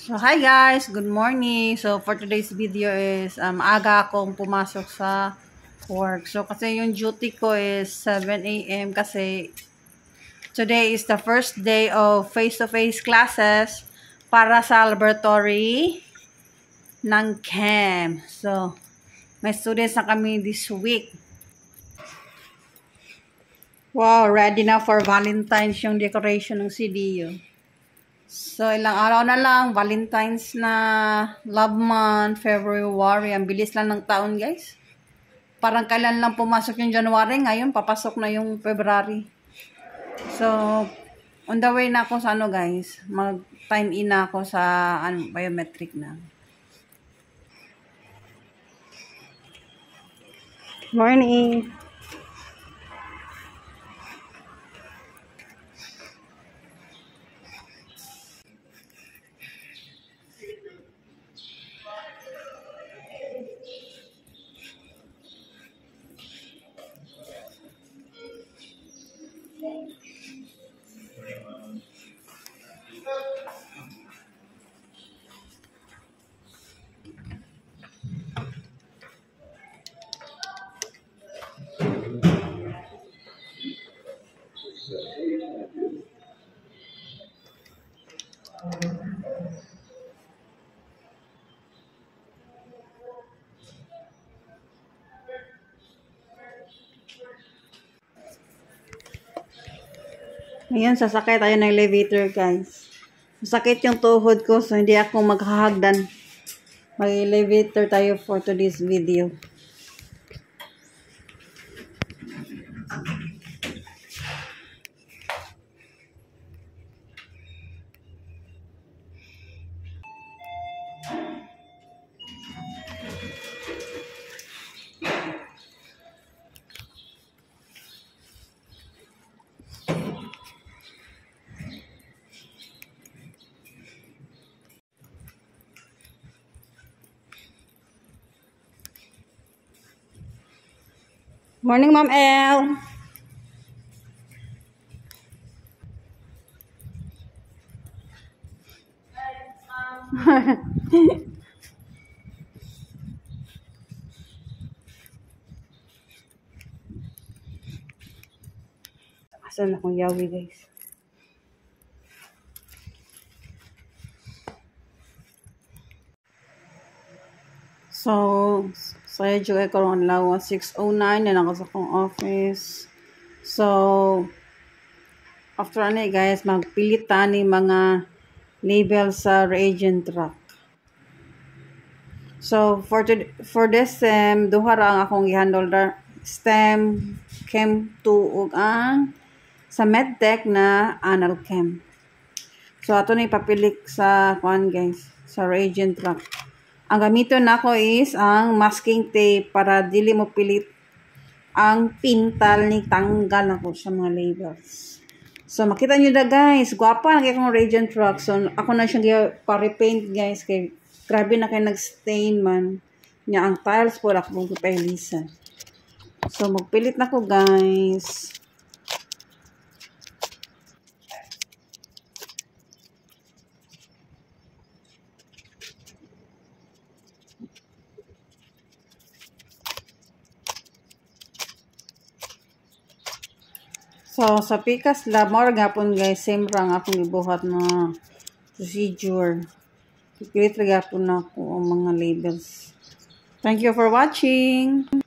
So, hi guys! Good morning! So, for today's video is aga akong pumasok sa work. So, kasi yung duty ko is 7 a.m. kasi today is the first day of face-to-face classes para sa laboratory ng chem. So, may students na kami this week. Wow! Ready na for Valentine's yung decoration ng CDU. So, ilang araw na lang, Valentine's na, love month, February, ang bilis lang ng taon, guys. Parang kailan lang pumasok yung January, ngayon papasok na yung February. So, on the way na ako sa guys, mag-time in na ako sa biometric na. Morning! Ngayon, sasakay tayo ng elevator, guys. Masakit yung tuhod ko, so hindi ako maghahagdan. Mag-elevator tayo for today's video. Morning, Ma'am El. Asan akong yawi, guys? So, saya juga karon adlaw 6:09 na ako sa akong office. So, after ani guys, magpilit ta ni mga label sa reagent rack. So, for this duha ra ang akong i-handle STEM, Chem 2 ug ang sa MedTech na Anal Chem. So, ato na ipapilik sa kuan guys, sa reagent rack. Ang gamiton nako is ang masking tape para dili mo pilit ang pintal ni tanggal nako sa mga labels. So makita nyo na guys, gwapa na kaya akong reagent rack. So ako na siyang pa-repaint guys kay grabe na kayo nag-stain man. Nya ang tiles po ako pagpahilisan. So magpilit na ko guys. So, sa Pikas Lab, more gapon guys, same rang akong ibuhat na procedure. Pilit gapon na ako ang mga labels. Thank you for watching!